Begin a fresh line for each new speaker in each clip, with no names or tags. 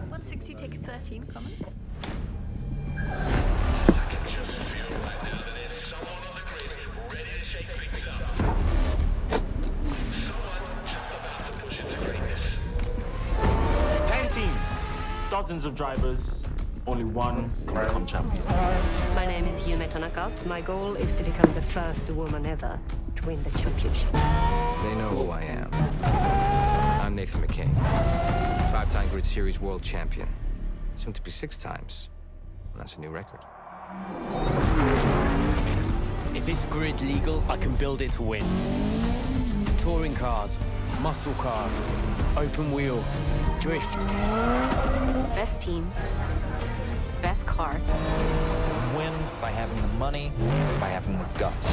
160, take 13, common.
Dozens of drivers, only one can become champion.
My name is Yume Tanaka. My goal is to become the first woman ever to win the championship.
They know who I am. I'm Nathan McKay, five-time Grid Series world champion. Soon to be 6 times. And that's a new record.
If it's grid legal, I can build it to win. Touring cars, muscle cars, open wheel, drift.
Best team, best car.
Win by having the money, by having the guts.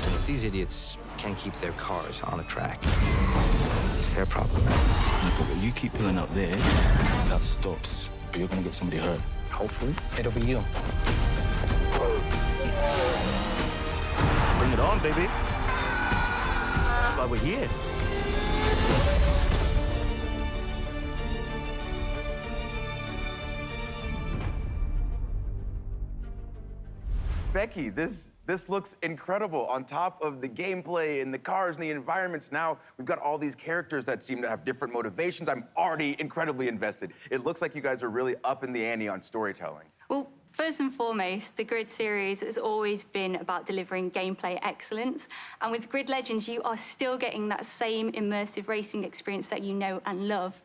And if these idiots can't keep their cars on the track, it's their problem.
But you keep pulling up there, that stops, or you're gonna get somebody hurt.
Hopefully, it'll be you.
Bring it on, baby. That's why we're here.
Becky, this looks incredible. On top of the gameplay and the cars and the environments, now we've got all these characters that seem to have different motivations. I'm already incredibly invested. It looks like you guys are really up in the ante on storytelling.
Well, first and foremost, the Grid series has always been about delivering gameplay excellence. And with Grid Legends, you are still getting that same immersive racing experience that you know and love.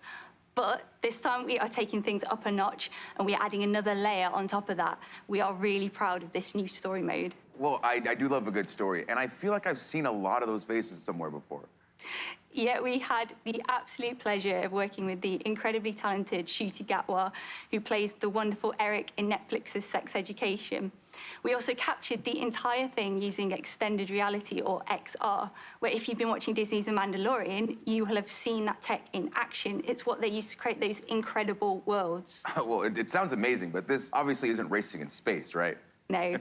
But this time we are taking things up a notch and we're adding another layer on top of that. We are really proud of this new story mode.
Well, I do love a good story, and I feel like I've seen a lot of those faces somewhere before.
Yeah, we had the absolute pleasure of working with the incredibly talented Ncuti Gatwa, who plays the wonderful Eric in Netflix's Sex Education. We also captured the entire thing using extended reality, or XR, where if you've been watching Disney's The Mandalorian, you will have seen that tech in action. It's what they use to create those incredible worlds.
Well, it sounds amazing, but this obviously isn't racing in space, right?
No.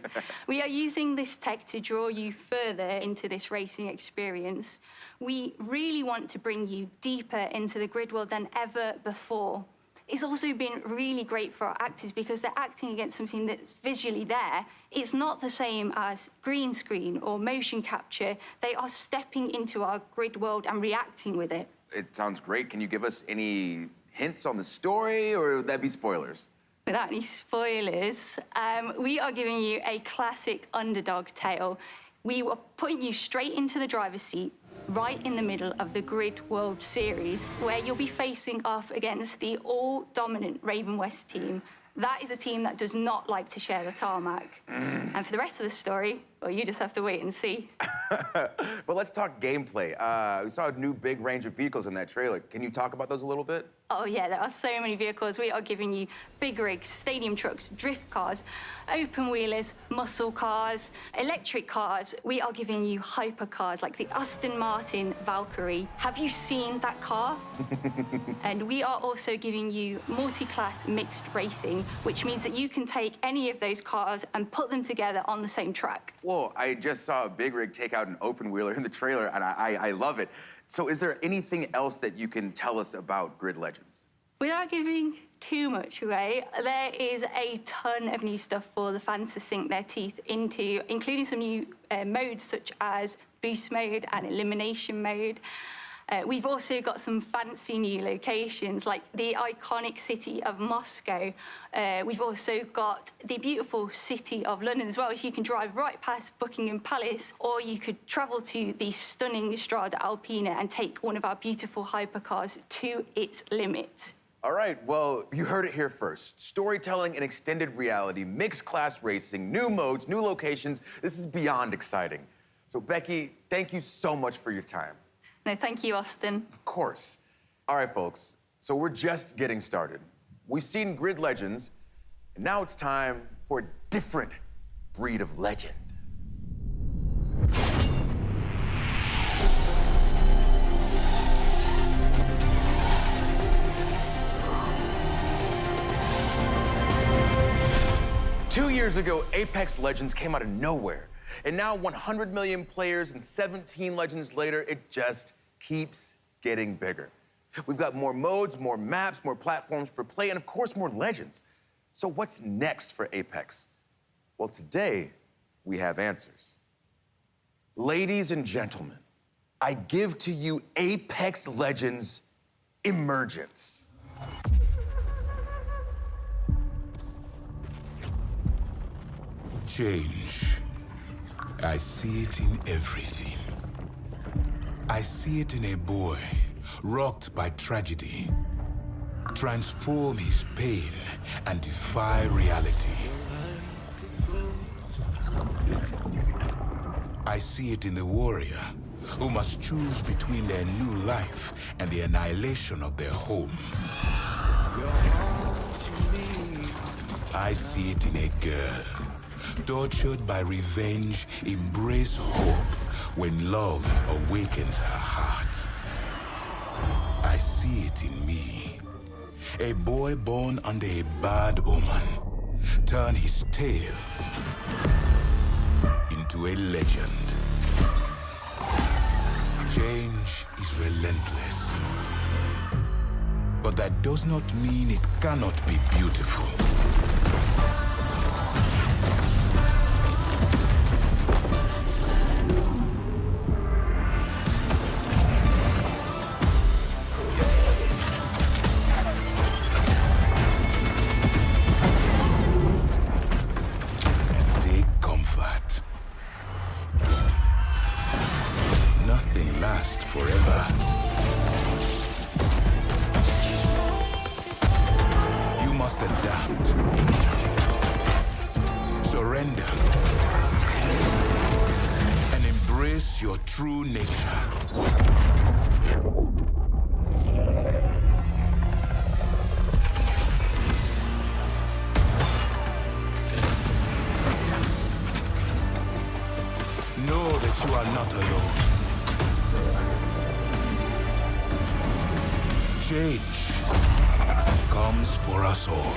We are using this tech to draw you further into this racing experience. We really want to bring you deeper into the grid world than ever before. It's also been really great for our actors because they're acting against something that's visually there. It's not the same as green screen or motion capture. They are stepping into our grid world and reacting with it.
It sounds great. Can you give us any hints on the story, or would that be spoilers?
Without any spoilers, we are giving you a classic underdog tale. We are putting you straight into the driver's seat, right in the middle of the Grid World Series, where you'll be facing off against the all-dominant Raven West team. That is a team that does not like to share the tarmac. And for the rest of the story, well, you just have to wait and see.
But let's talk gameplay. We saw a new big range of vehicles in that trailer. Can you talk about those a little bit?
Oh, yeah, there are so many vehicles. We are giving you big rigs, stadium trucks, drift cars, open wheelers, muscle cars, electric cars. We are giving you hypercars like the Aston Martin Valkyrie. Have you seen that car? And we are also giving you multi-class mixed racing, which means that you can take any of those cars and put them together on the same track.
Well, I just saw a big rig take out an open wheeler in the trailer, and I love it. So is there anything else that you can tell us about Grid Legends?
Without giving too much away, there is a ton of new stuff for the fans to sink their teeth into, including some new modes such as boost mode and elimination mode. We've also got some fancy new locations, like the iconic city of Moscow. We've also got the beautiful city of London as well, so you can drive right past Buckingham Palace, or you could travel to the stunning Strada Alpina and take one of our beautiful hypercars to its limit.
All right, well, you heard it here first. Storytelling and extended reality, mixed class racing, new modes, new locations. This is beyond exciting. So, Becky, thank you so much for your time.
No, thank you, Austin.
Of course. All right, folks, so we're just getting started. We've seen Grid Legends, and now it's time for a different breed of legend. Two years ago, Apex Legends came out of nowhere. And now 100 million players and 17 Legends later, it just keeps getting bigger. We've got more modes, more maps, more platforms for play, and of course, more legends. So what's next for Apex? Well, today, we have answers. Ladies and gentlemen, I give to you Apex Legends Emergence.
Change. I see it in everything. I see it in a boy rocked by tragedy. Transform his pain and defy reality. I see it in the warrior who must choose between their new life and the annihilation of their home. I see it in a girl tortured by revenge, embrace hope when love awakens her heart. I see it in me. A boy born under a bad omen, turn his tale into a legend. Change is relentless. But that does not mean it cannot be beautiful. Change comes for us all.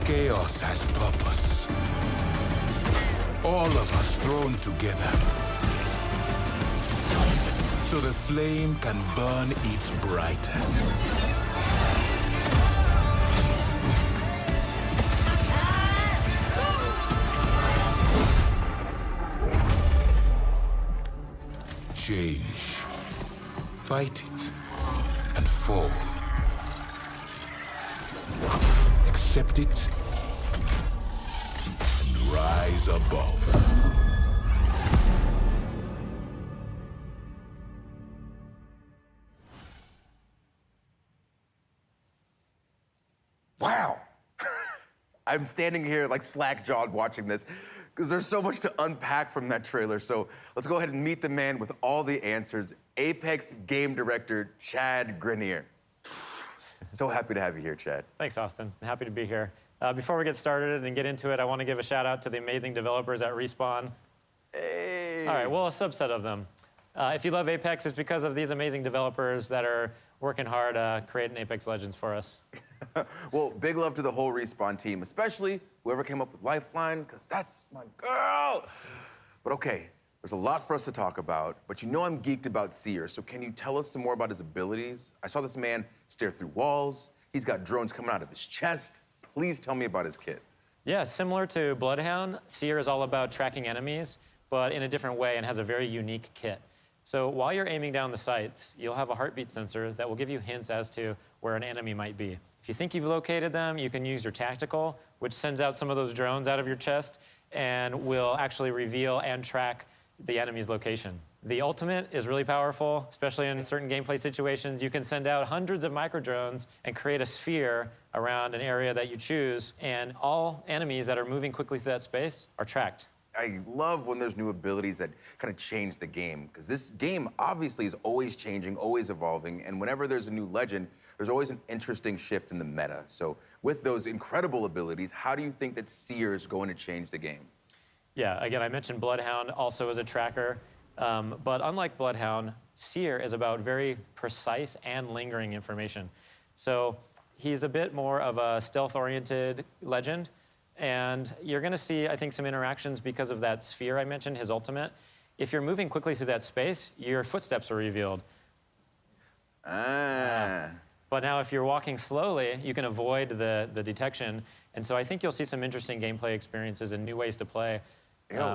Chaos has purpose. All of us thrown together, so the flame can burn its brightest. Change. Fight it and fall. Accept it and rise above.
Wow. I'm standing here like slack-jawed watching this because there's so much to unpack from that trailer. So let's go ahead and meet the man with all the answers, Apex game director, Chad Grenier. So happy to have you here, Chad.
Thanks, Austin. Happy to be here. Before we get started and get into it, I want to give a shout out to the amazing developers at Respawn.
Hey.
All right, well, a subset of them. If you love Apex, it's because of these amazing developers that are working hard creating Apex Legends for us.
Well, big love to the whole Respawn team, especially whoever came up with Lifeline, because that's my girl. But okay, there's a lot for us to talk about, but you know I'm geeked about Seer, so can you tell us some more about his abilities? I saw this man stare through walls. He's got drones coming out of his chest. Please tell me about his kit.
Yeah, similar to Bloodhound, Seer is all about tracking enemies, but in a different way and has a very unique kit. So while you're aiming down the sights, you'll have a heartbeat sensor that will give you hints as to where an enemy might be. If you think you've located them, you can use your tactical, which sends out some of those drones out of your chest and will actually reveal and track the enemy's location. The ultimate is really powerful, especially in certain gameplay situations. You can send out hundreds of micro drones and create a sphere around an area that you choose, and all enemies that are moving quickly through that space are tracked.
I love when there's new abilities that kind of change the game, because this game obviously is always changing, always evolving, and whenever there's a new legend, there's always an interesting shift in the meta. So with those incredible abilities, how do you think that Seer is going to change the game?
Yeah, again, I mentioned Bloodhound also as a tracker, but unlike Bloodhound, Seer is about very precise and lingering information. So he's a bit more of a stealth-oriented legend, and you're gonna see, I think, some interactions because of that sphere I mentioned, his ultimate. If you're moving quickly through that space, your footsteps are revealed. But now if you're walking slowly, you can avoid the detection. And so I think you'll see some interesting gameplay experiences and new ways to play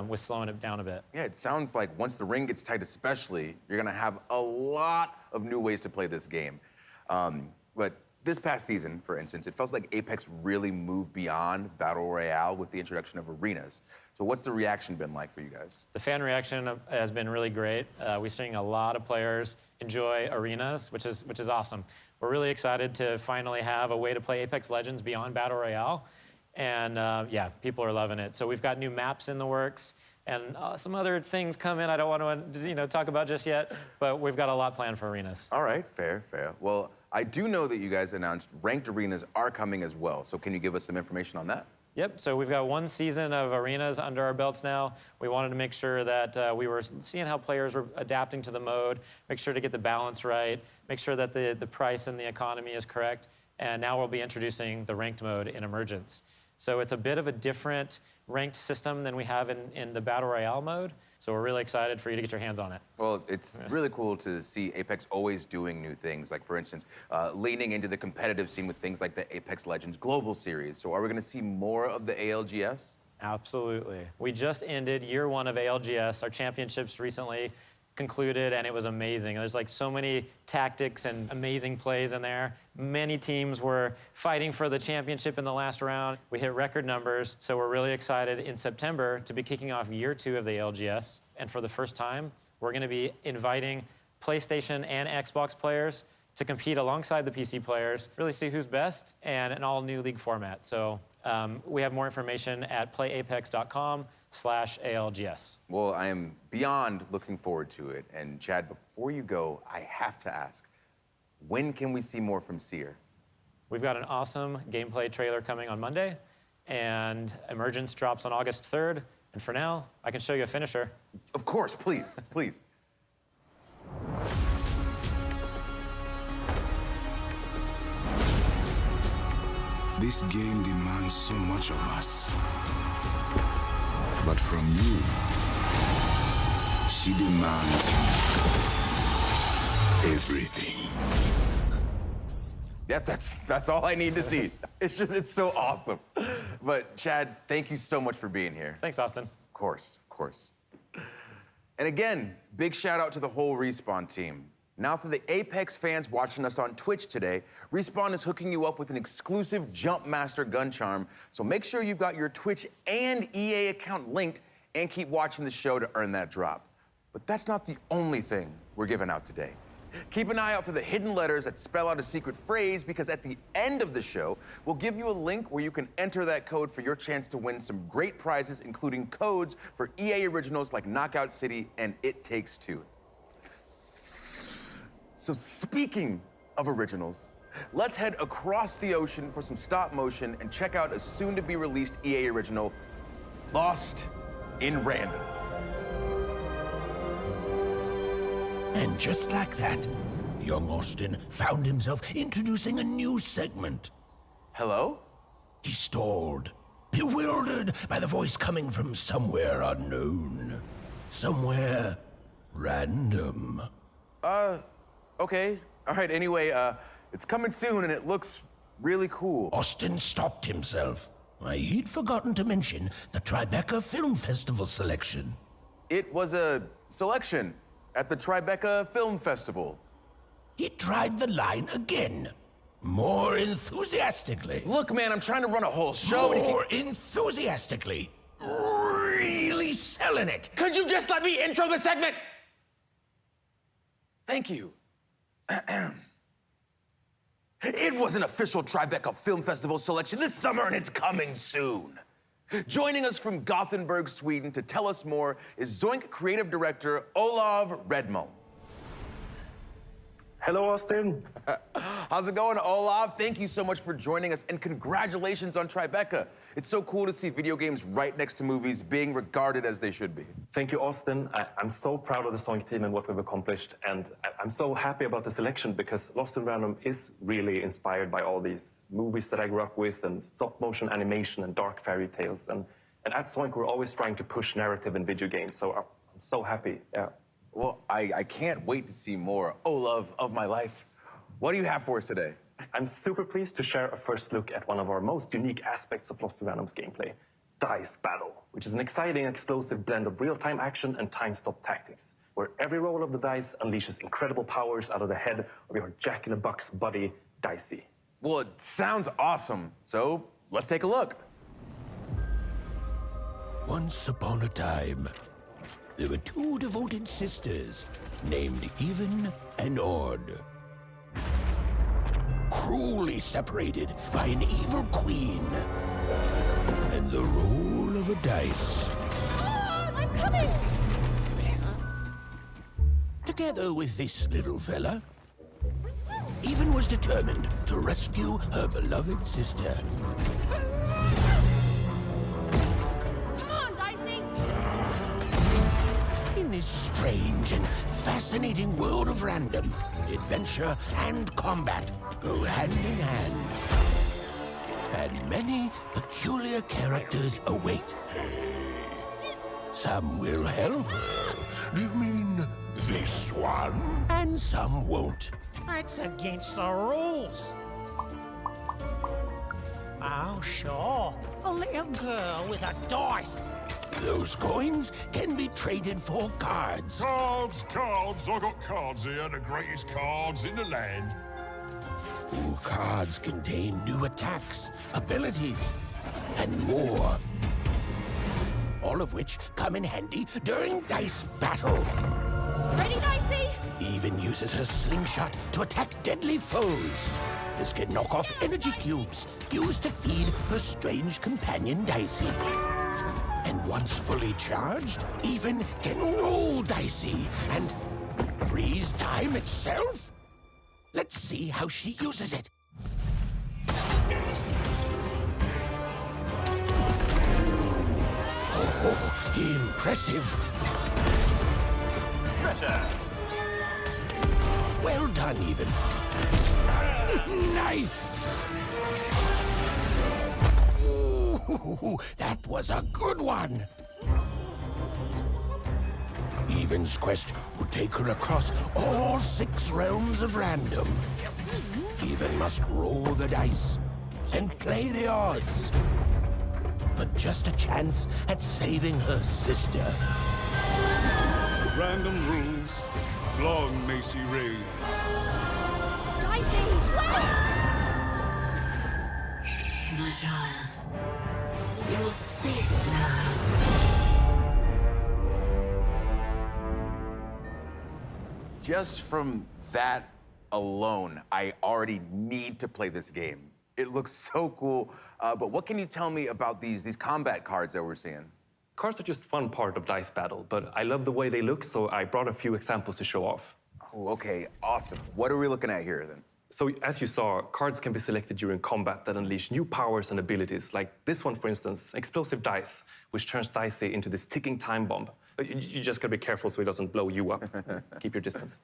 with slowing it down a bit.
Yeah, it sounds like once the ring gets tight especially, you're gonna have a lot of new ways to play this game. But this past season, for instance, it felt like Apex really moved beyond Battle Royale with the introduction of arenas. So what's the reaction been like for you guys?
The fan reaction has been really great. We're seeing a lot of players enjoy arenas, which is awesome. We're really excited to finally have a way to play Apex Legends beyond Battle Royale. And yeah, people are loving it. So we've got new maps in the works and some other things coming I don't want to talk about just yet, but we've got a lot planned for arenas.
All right, fair. Well, I do know that you guys announced ranked arenas are coming as well. So can you give us some information on that?
Yep, so we've got one season of arenas under our belts now. We wanted to make sure that we were seeing how players were adapting to the mode, make sure to get the balance right, make sure that the price and the economy is correct. And now we'll be introducing the ranked mode in Emergence. So it's a bit of a different ranked system than we have in the Battle Royale mode. So we're really excited for you to get your hands on it.
Well, it's really cool to see Apex always doing new things. Like, for instance, leaning into the competitive scene with things like the Apex Legends Global Series. So are we going to see more of the ALGS?
Absolutely. We just ended year 1 of ALGS. Our championships recently concluded, and it was amazing. There's like so many tactics and amazing plays in there. Many teams were fighting for the championship in the last round. We hit record numbers, so we're really excited in September to be kicking off year 2 of the ALGS. And for the first time, we're gonna be inviting PlayStation and Xbox players to compete alongside the PC players, really see who's best, and an all-new league format. So we have more information at playapex.com/ALGS.
Well, I am beyond looking forward to it. And Chad, before you go, I have to ask, when can we see more from Seer?
We've got an awesome gameplay trailer coming on Monday, and Emergence drops on August 3rd. And for now, I can show you a finisher.
Of course, please, please.
This game demands so much of us. But from you, she demands everything.
Yeah, that's all I need to see. It's so awesome. But Chad, thank you so much for being here.
Thanks, Austin.
Of course. And again, big shout out to the whole Respawn team. Now for the Apex fans watching us on Twitch today, Respawn is hooking you up with an exclusive Jumpmaster gun charm, so make sure you've got your Twitch and EA account linked and keep watching the show to earn that drop. But that's not the only thing we're giving out today. Keep an eye out for the hidden letters that spell out a secret phrase, because at the end of the show, we'll give you a link where you can enter that code for your chance to win some great prizes, including codes for EA originals like Knockout City and It Takes Two. So speaking of originals, let's head across the ocean for some stop motion and check out a soon-to-be-released EA original, Lost in Random.
And just like that, young Austin found himself introducing a new segment.
Hello?
He stalled, bewildered by the voice coming from somewhere unknown. Somewhere random.
Okay. All right, anyway, it's coming soon and it looks really cool.
Austin stopped himself. Why, he'd forgotten to mention the Tribeca Film Festival selection.
It was a selection at the Tribeca Film Festival.
He tried the line again, more enthusiastically.
Look, man, I'm trying to run a whole show.
More enthusiastically. Really selling it.
Could you just let me intro the segment? Thank you. It was an official Tribeca Film Festival selection this summer, and it's coming soon. Joining us from Gothenburg, Sweden to tell us more is Zoink creative director Olav Redmo.
Hello, Austin.
How's it going, Olaf? Thank you so much for joining us, and congratulations on Tribeca. It's so cool to see video games right next to movies being regarded as they should be.
Thank you, Austin. I'm so proud of the Sonic team and what we've accomplished, and I'm so happy about the selection because Lost in Random is really inspired by all these movies that I grew up with and stop-motion animation and dark fairy tales. And at Sonic, we're always trying to push narrative in video games, so I'm so happy, yeah.
Well, I can't wait to see more. Olaf of my life. What do you have for us today?
I'm super pleased to share a first look at one of our most unique aspects of Lost in Random's gameplay, Dice Battle, which is an exciting, explosive blend of real-time action and time-stop tactics, where every roll of the dice unleashes incredible powers out of the head of your jack-in-the-box buddy, Dicey.
Well, it sounds awesome, so let's take a look.
Once upon a time, there were two devoted sisters named Even and Odd. Cruelly separated by an evil queen and the roll of a dice.
I'm coming!
Together with this little fella, Even was determined to rescue her beloved sister. In this strange and fascinating world of random, adventure and combat go hand in hand. And many peculiar characters await. Some will help.
Do you mean this one?
And some won't.
That's against the rules. Oh, sure. A little girl with a dice.
Those coins can be traded for cards.
Cards, cards. I got cards here, the greatest cards in the land.
Ooh, cards contain new attacks, abilities, and more. All of which come in handy during Dice Battle.
Ready, Dicey?
Even uses her slingshot to attack deadly foes. This can knock off energy cubes used to feed her strange companion Dicey. And once fully charged, Even can roll Dicey and freeze time itself? Let's see how she uses it. Oh, impressive. Well done, Even. Nice. Ooh, that was a good one. Even's quest will take her across all 6 realms of random. Even must roll the dice and play the odds. But just a chance at saving her sister.
Random rules. Long may she reign.
Dicey, wait!
My child, you're safe now.
Just from that alone, I already need to play this game. It looks so cool, but what can you tell me about these combat cards that we're seeing?
Cards are just one part of Dice Battle, but I love the way they look, so I brought a few examples to show off.
Oh, okay, awesome. What are we looking at here, then?
So, as you saw, cards can be selected during combat that unleash new powers and abilities, like this one, for instance, Explosive Dice, which turns Dicey into this ticking time bomb. You just gotta be careful so it doesn't blow you up. Keep your distance.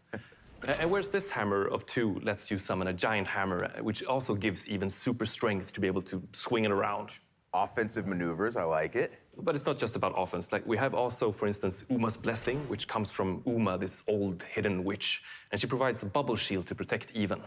And whereas this hammer of 2 lets you summon a giant hammer, which also gives Even super strength to be able to swing it around.
Offensive maneuvers, I like it.
But it's not just about offense. Like, we have also, for instance, Uma's Blessing, which comes from Uma, this old hidden witch. And she provides a bubble shield to protect Even.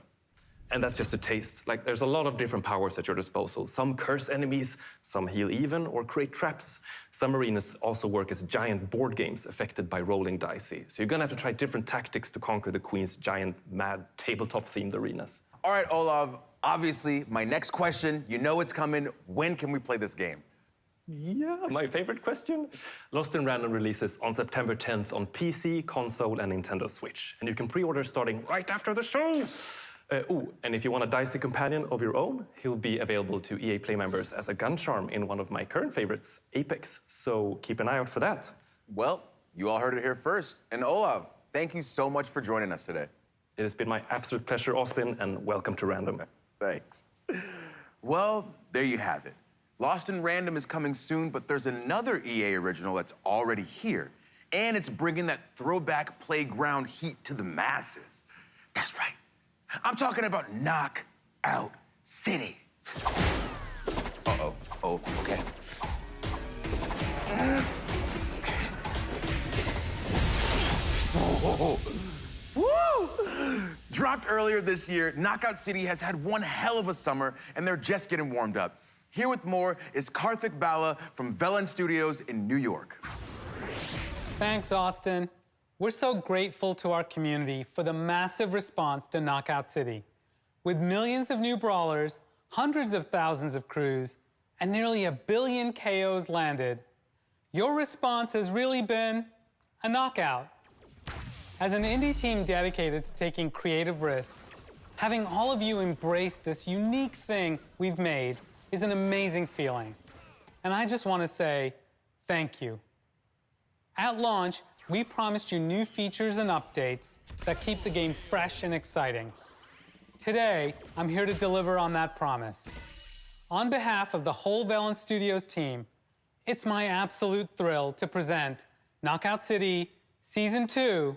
And that's just a taste. Like, there's a lot of different powers at your disposal. Some curse enemies, some heal Even, or create traps. Some arenas also work as giant board games affected by rolling dicey. So you're gonna have to try different tactics to conquer the Queen's giant, mad, tabletop-themed arenas.
All right, Olav, obviously, my next question, you know it's coming. When can we play this game?
Yeah, my favorite question. Lost in Random releases on September 10th on PC, console, and Nintendo Switch. And you can pre-order starting right after the show. And if you want a dicey companion of your own, he'll be available to EA Play members as a gun charm in one of my current favorites, Apex. So keep an eye out for that.
Well, you all heard it here first. And Olav, thank you so much for joining us today.
It has been my absolute pleasure, Austin, and welcome to Random.
Thanks. Well, there you have it. Lost in Random is coming soon, but there's another EA original that's already here. And it's bringing that throwback playground heat to the masses. That's right. I'm talking about Knockout City. Uh-oh. Oh, okay. Whoa. Woo! Dropped earlier this year, Knockout City has had one hell of a summer, and they're just getting warmed up. Here with more is Karthik Bala from Velan Studios in New York.
Thanks, Austin. We're so grateful to our community for the massive response to Knockout City. With millions of new brawlers, hundreds of thousands of crews, and nearly 1 billion KOs landed, your response has really been a knockout. As an indie team dedicated to taking creative risks, having all of you embrace this unique thing we've made is an amazing feeling. And I just want to say thank you. At launch, we promised you new features and updates that keep the game fresh and exciting. Today, I'm here to deliver on that promise. On behalf of the whole Velan Studios team, it's my absolute thrill to present Knockout City Season 2,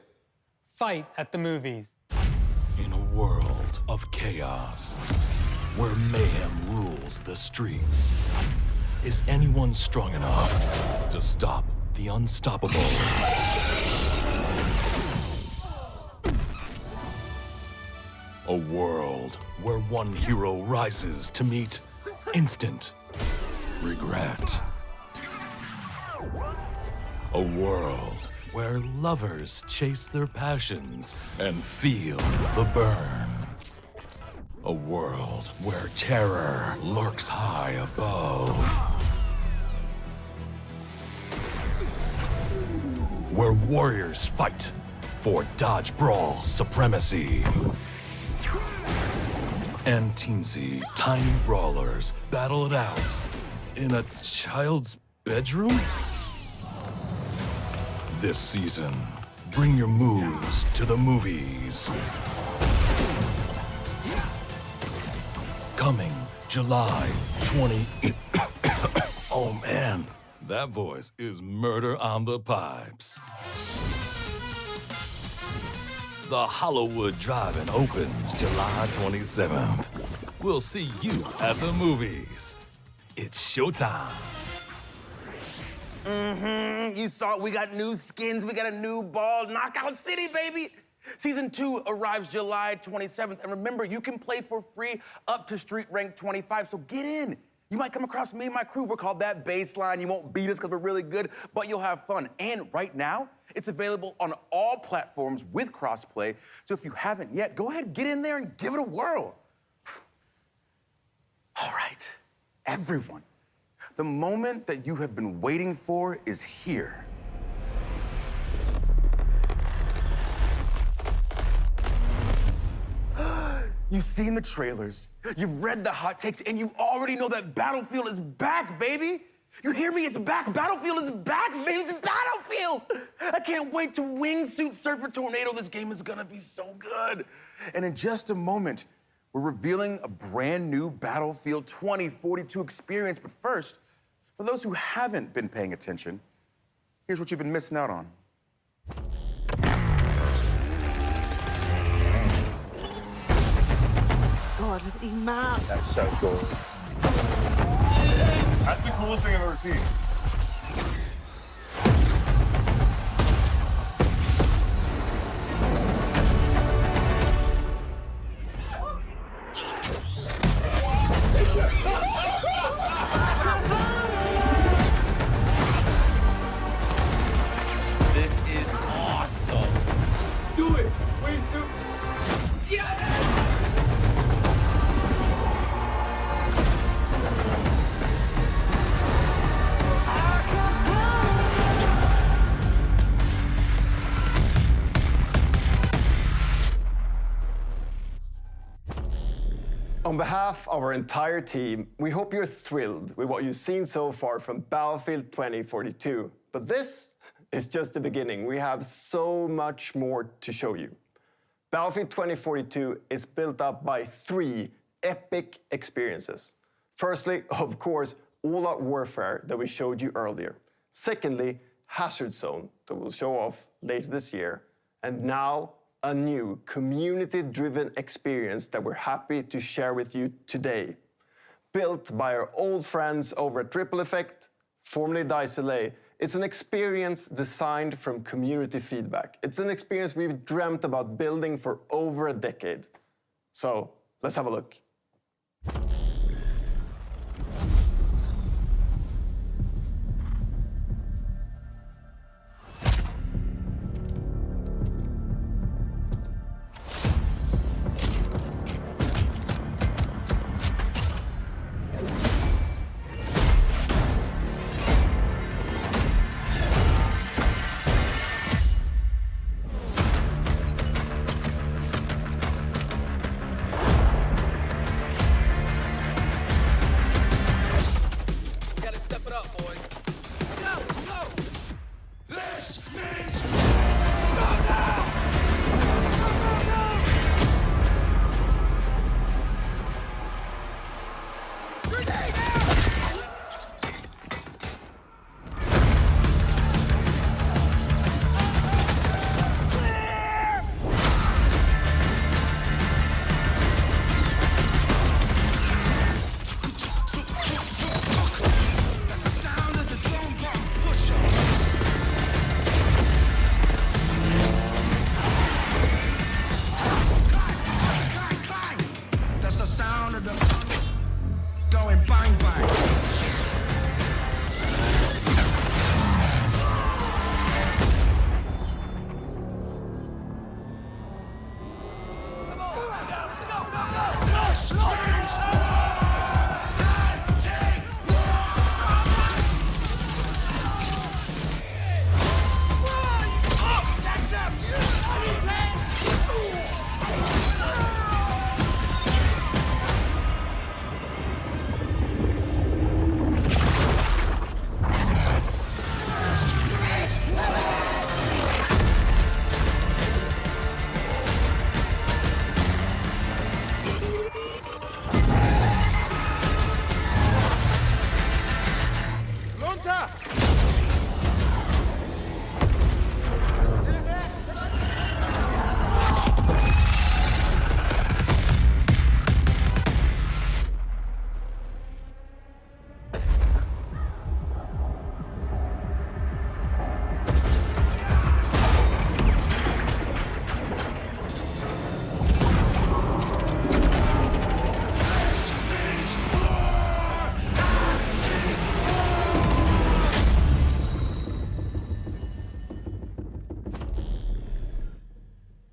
Fight at the Movies.
In a world of chaos, where mayhem rules the streets, is anyone strong enough to stop the unstoppable? A world where one hero rises to meet instant regret. A world where lovers chase their passions and feel the burn. A world where terror lurks high above. Where warriors fight for dodge brawl supremacy. And teensy, tiny brawlers battle it out in a child's bedroom? This season, bring your moves to the movies. Coming July 20... Oh man, that voice is murder on the pipes. The Hollywood Drive-In opens July 27th. We'll see you at the movies. It's showtime.
You saw it. We got new skins. We got a new ball. Knockout City, baby. Season 2 arrives July 27th. And remember, you can play for free up to Street Rank 25, so get in. You might come across me and my crew. We're called That Baseline. You won't beat us because we're really good, but you'll have fun. And right now, it's available on all platforms with crossplay. So if you haven't yet, go ahead, get in there and give it a whirl. All right, everyone. The moment that you have been waiting for is here. You've seen the trailers, you've read the hot takes, and you already know that Battlefield is back, baby. You hear me? It's back. Battlefield is back, baby. It's Battlefield. I can't wait to wingsuit surf a tornado. This game is gonna be so good. And in just a moment, we're revealing a brand new Battlefield 2042 experience. But first, for those who haven't been paying attention, here's what you've been missing out on.
God, look at these maps.
That's so cool. That's the coolest thing I've ever seen.
This is awesome.
Do it! Wait, so... Yeah!
On behalf of our entire team, we hope you're thrilled with what you've seen so far from Battlefield 2042. But this is just the beginning. We have so much more to show you. Battlefield 2042 is built up by 3 epic experiences. Firstly, of course, all-out warfare that we showed you earlier. Secondly, Hazard Zone that we'll show off later this year. And now, a new community-driven experience that we're happy to share with you today. Built by our old friends over at Ripple Effect, formerly DICE LA, it's an experience designed from community feedback. It's an experience we've dreamt about building for over a decade. So, let's have a look.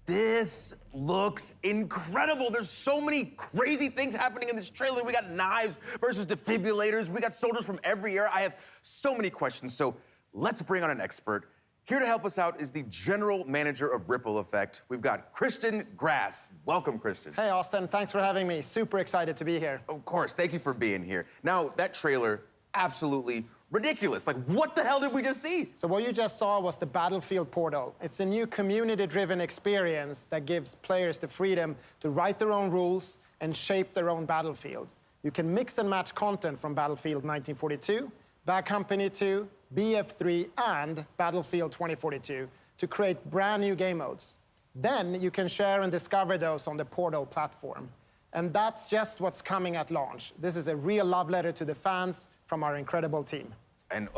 This looks incredible. There's so many crazy things happening in this trailer. We got knives versus defibrillators. We got soldiers from every era. I have so many questions, so let's bring on an expert. Here to help us out is the general manager of Ripple Effect. We've got Christian Grass. Welcome, Christian.
Hey, Austin. Thanks for having me. Super excited to be here.
Of course. Thank you for being here. Now, that trailer, absolutely ridiculous. Like, what the hell did we just see?
So what you just saw was the Battlefield Portal. It's a new community-driven experience that gives players the freedom to write their own rules and shape their own battlefield. You can mix and match content from Battlefield 1942, Bad Company 2, BF3, and Battlefield 2042 to create brand new game modes. Then you can share and discover those on the Portal platform. And that's just what's coming at launch. This is a real love letter to the fans from our incredible team.
And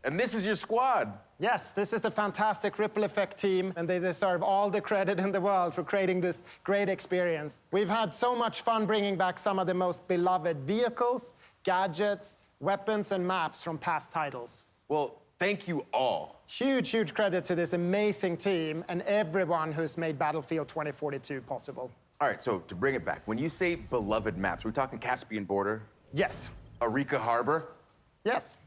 and this is your squad.
Yes, this is the fantastic Ripple Effect team, and they deserve all the credit in the world for creating this great experience. We've had so much fun bringing back some of the most beloved vehicles, gadgets, weapons, and maps from past titles.
Well, thank you all.
Huge, huge credit to this amazing team and everyone who's made Battlefield 2042 possible.
All right, so to bring it back, when you say beloved maps, we're talking Caspian Border?
Yes.
Arica Harbor?
Yes.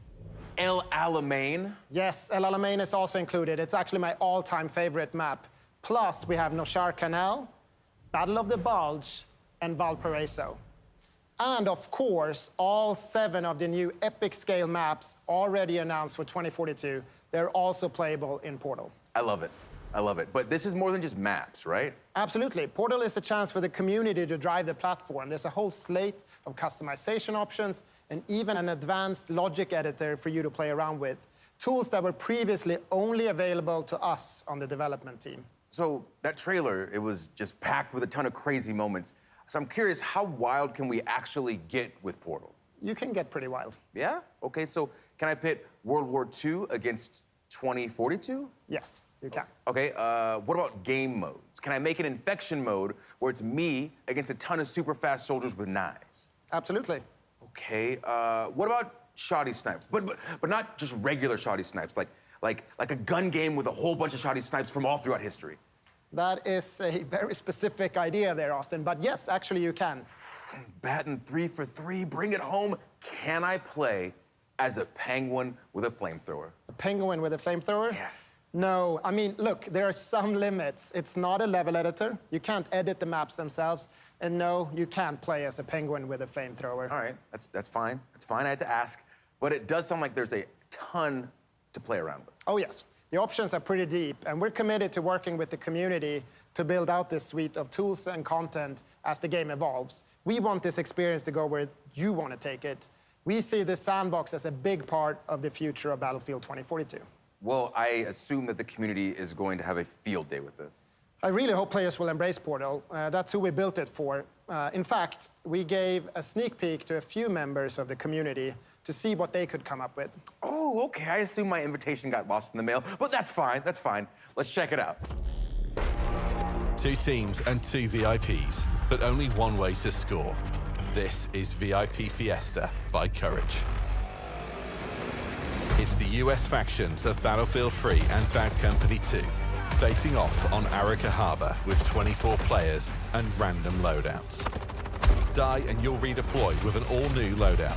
El Alamein?
Yes, El Alamein is also included. It's actually my all-time favorite map. Plus, we have Noshar Canal, Battle of the Bulge, and Valparaiso. And of course, all 7 of the new epic scale maps already announced for 2042, they're also playable in Portal.
I love it. I love it. But this is more than just maps, right?
Absolutely. Portal is a chance for the community to drive the platform. There's a whole slate of customization options and even an advanced logic editor for you to play around with. Tools that were previously only available to us on the development team.
So that trailer, it was just packed with a ton of crazy moments. So I'm curious, how wild can we actually get with Portal?
You can get pretty wild.
Yeah? Okay, so can I pit World War II against 2042?
Yes, you can.
Okay, what about game modes? Can I make an infection mode where it's me against a ton of super fast soldiers with knives?
Absolutely.
Okay, what about shoddy snipes? But not just regular shoddy snipes, like a gun game with a whole bunch of shoddy snipes from all throughout history.
That is a very specific idea there, Austin, but yes, actually you can.
Batting 3 for 3, bring it home. Can I play as a penguin with a flamethrower?
A penguin with a flamethrower?
Yeah.
No, I mean, look, there are some limits. It's not a level editor. You can't edit the maps themselves. And no, you can't play as a penguin with a flamethrower.
All right, that's fine. That's fine, I had to ask. But it does sound like there's a ton to play around with.
Oh, yes. The options are pretty deep, and we're committed to working with the community to build out this suite of tools and content as the game evolves. We want this experience to go where you want to take it. We see this sandbox as a big part of the future of Battlefield 2042.
Well, I assume that the community is going to have a field day with this.
I really hope players will embrace Portal. That's who we built it for. In fact, we gave a sneak peek to a few members of the community to see what they could come up with.
Oh, okay. I assume my invitation got lost in the mail, but that's fine. That's fine. Let's check it out.
2 teams and 2 VIPs, but only one way to score. This is VIP Fiesta by Courage. It's the US factions of Battlefield 3 and Bad Company 2, facing off on Arica Harbor with 24 players and random loadouts. Die and you'll redeploy with an all-new loadout.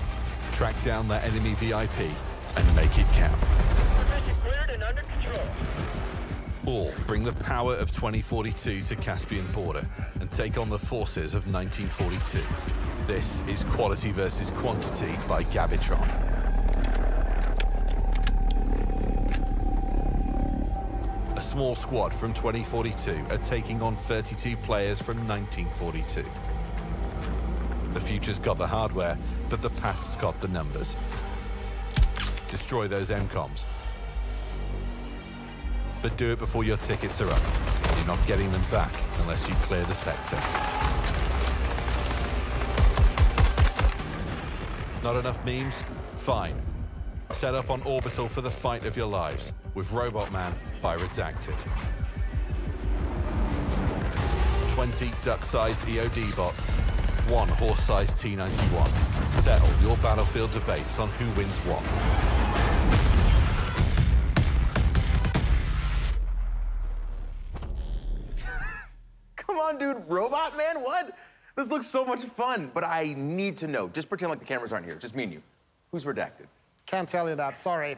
Track down that enemy VIP and make it count.
Position cleared and under control.
Or bring the power of 2042 to Caspian border and take on the forces of 1942. This is Quality versus Quantity by Gabitron. A small squad from 2042 are taking on 32 players from 1942. The future's got the hardware, but the past's got the numbers. Destroy those MCOMs. But do it before your tickets are up. You're not getting them back unless you clear the sector. Not enough memes? Fine. Set up on Orbital for the fight of your lives with Robot Man by Redacted. 20 duck-sized EOD bots, 1 horse-sized T-91. Settle your Battlefield debates on who wins what.
Come on, dude, Robot Man, what? This looks so much fun, but I need to know. Just pretend like the cameras aren't here, just me and you. Who's Redacted?
Can't tell you that, sorry.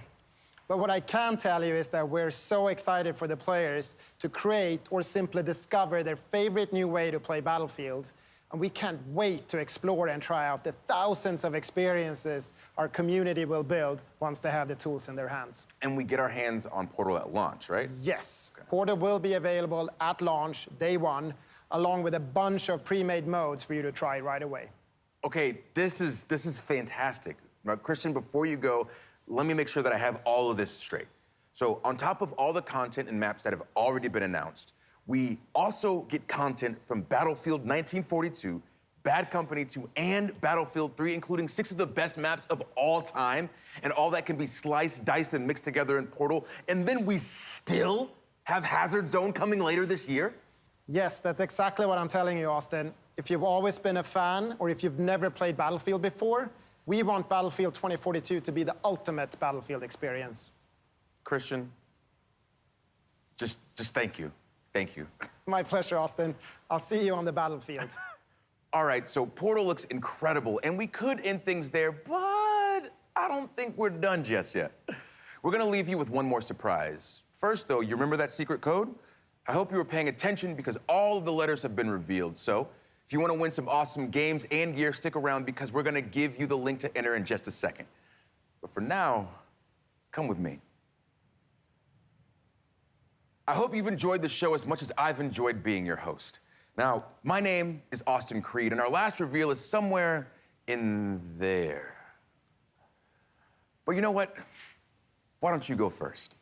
But what I can tell you is that we're so excited for the players to create or simply discover their favorite new way to play Battlefield. And we can't wait to explore and try out the thousands of experiences our community will build once they have the tools in their hands.
And we get our hands on Portal at launch, right?
Yes. Okay. Portal will be available at launch, day 1, along with a bunch of pre-made modes for you to try right away.
Okay, this is fantastic. Now, Christian, before you go, let me make sure that I have all of this straight. So on top of all the content and maps that have already been announced, we also get content from Battlefield 1942, Bad Company 2, and Battlefield 3, including 6 of the best maps of all time. And all that can be sliced, diced, and mixed together in Portal. And then we still have Hazard Zone coming later this year?
Yes, that's exactly what I'm telling you, Austin. If you've always been a fan, or if you've never played Battlefield before, we want Battlefield 2042 to be the ultimate Battlefield experience.
Christian, just thank you. Thank you.
My pleasure, Austin. I'll see you on the battlefield.
All right, so Portal looks incredible, and we could end things there, but I don't think we're done just yet. We're gonna leave you with one more surprise. First, though, you remember that secret code? I hope you were paying attention because all of the letters have been revealed. So if you want to win some awesome games and gear, stick around because we're going to give you the link to enter in just a second. But for now, come with me. I hope you've enjoyed the show as much as I've enjoyed being your host. Now, my name is Austin Creed, and our last reveal is somewhere in there. But you know what? Why don't you go first?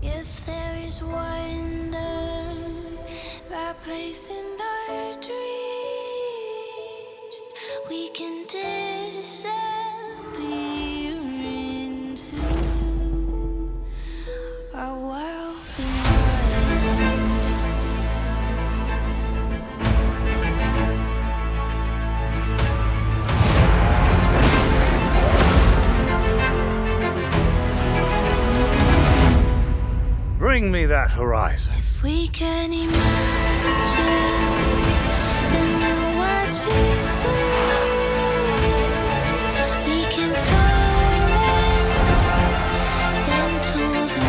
If there is wonder, that place in our dreams, we can disappear into a world beyond.
Bring me that horizon.
If we can imagine and know what to do, we can fall into the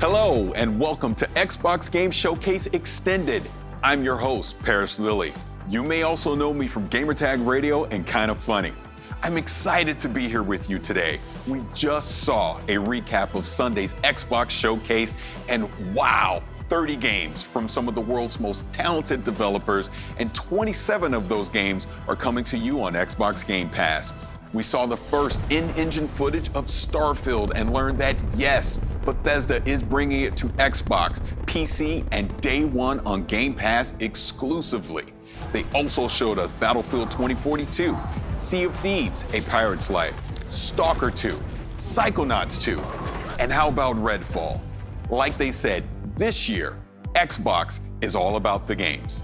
Hello, and welcome to Xbox Game Showcase Extended. I'm your host, Paris Lilly. You may also know me from Gamertag Radio and Kinda Funny. I'm excited to be here with you today. We just saw a recap of Sunday's Xbox Showcase, and wow, 30 games from some of the world's most talented developers, and 27 of those games are coming to you on Xbox Game Pass. We saw the first in-engine footage of Starfield and learned that, yes, Bethesda is bringing it to Xbox, PC, and day one on Game Pass exclusively. They also showed us Battlefield 2042, Sea of Thieves, A Pirate's Life, Stalker 2, Psychonauts 2, and how about Redfall? Like they said, this year, Xbox is all about the games.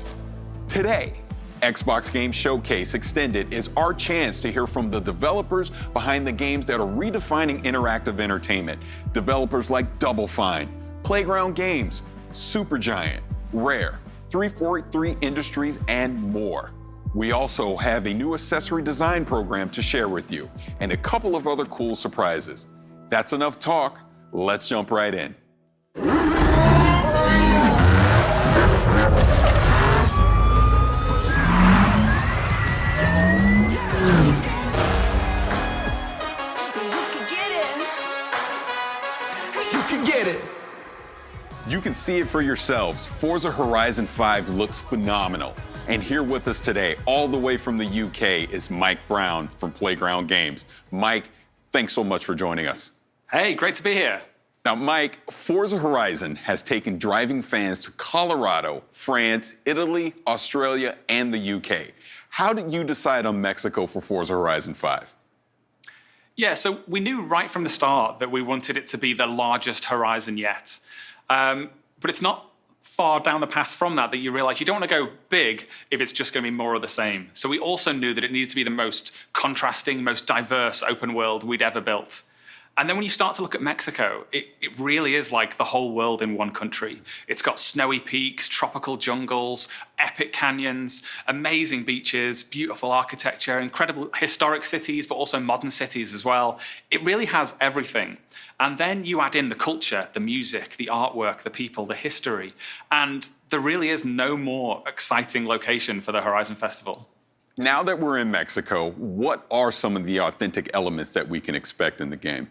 Today, Xbox Game Showcase Extended is our chance to hear from the developers behind the games that are redefining interactive entertainment. Developers like Double Fine, Playground Games, Supergiant, Rare, 343 Industries, and more. We also have a new accessory design program to share with you, and a couple of other cool surprises. That's enough talk. Let's jump right in. You can see it for yourselves. Forza Horizon 5 looks phenomenal. And here with us today, all the way from the UK, is Mike Brown from Playground Games. Mike, thanks so much for joining us.
Hey, great to be here.
Now, Mike, Forza Horizon has taken driving fans to Colorado, France, Italy, Australia, and the UK. How did you decide on Mexico for Forza Horizon 5?
Yeah, so we knew right from the start that we wanted it to be the largest Horizon yet. But it's not far down the path from that you realize you don't want to go big if it's just going to be more of the same. So we also knew that it needed to be the most contrasting, most diverse open world we'd ever built. And then when you start to look at Mexico, it really is like the whole world in one country. It's got snowy peaks, tropical jungles, epic canyons, amazing beaches, beautiful architecture, incredible historic cities, but also modern cities as well. It really has everything. And then you add in the culture, the music, the artwork, the people, the history, and there really is no more exciting location for the Horizon Festival.
Now that we're in Mexico, what are some of the authentic elements that we can expect in the game?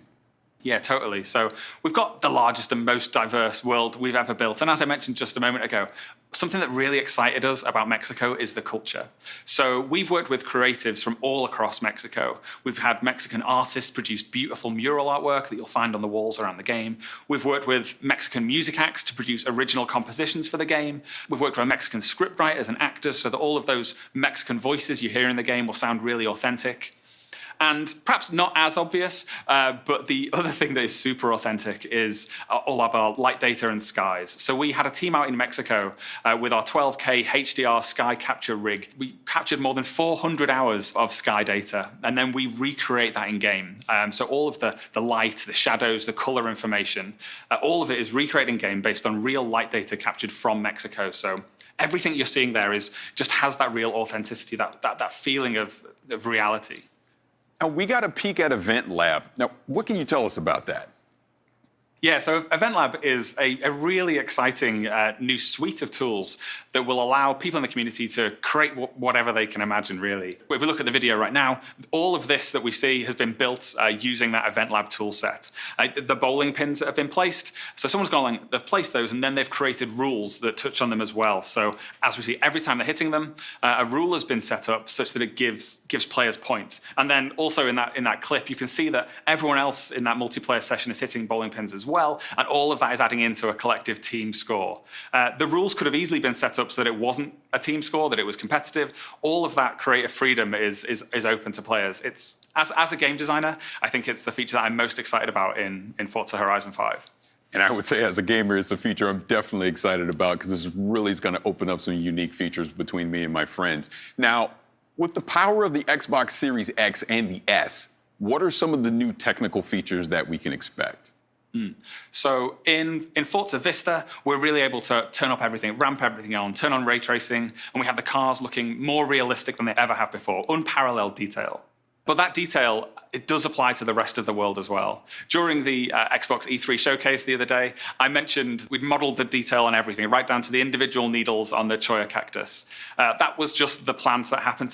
Yeah, totally. So we've got the largest and most diverse world we've ever built. And as I mentioned just a moment ago, something that really excited us about Mexico is the culture. So we've worked with creatives from all across Mexico. We've had Mexican artists produce beautiful mural artwork that you'll find on the walls around the game. We've worked with Mexican music acts to produce original compositions for the game. We've worked with Mexican scriptwriters and actors so that all of those Mexican voices you hear in the game will sound really authentic. And perhaps not as obvious, but the other thing that is super authentic is all of our light data and skies. So we had a team out in Mexico with our 12K HDR sky capture rig. We captured more than 400 hours of sky data, and then we recreate that in game. So all of the light, the shadows, the color information, all of it is recreated in game based on real light data captured from Mexico. So everything you're seeing there just has that real authenticity, that feeling of reality.
Now, we got a peek at Event Lab. Now, what can you tell us about that?
Yeah, so Event Lab is a really exciting new suite of tools that will allow people in the community to create whatever they can imagine, really. If we look at the video right now, all of this that we see has been built using that Event Lab tool set. The bowling pins that have been placed, so someone's gone along, they've placed those, and then they've created rules that touch on them as well. So as we see, every time they're hitting them, a rule has been set up such that it gives players points. And then also in that clip, you can see that everyone else in that multiplayer session is hitting bowling pins as well, and all of that is adding into a collective team score. The rules could have easily been set up so that it wasn't a team score, that it was competitive. All of that creative freedom is open to players. It's as a game designer, I think it's the feature that I'm most excited about in Forza Horizon 5.
And I would say as a gamer, it's a feature I'm definitely excited about because this really is going to open up some unique features between me and my friends. Now, with the power of the Xbox Series X and the S, what are some of the new technical features that we can expect?
So in Forza Vista, we're really able to turn up everything, ramp everything on, turn on ray tracing, and we have the cars looking more realistic than they ever have before, unparalleled detail. But that detail, it does apply to the rest of the world as well. During the Xbox E3 showcase the other day, I mentioned we'd modeled the detail on everything, right down to the individual needles on the cholla cactus. That was just the plants that happened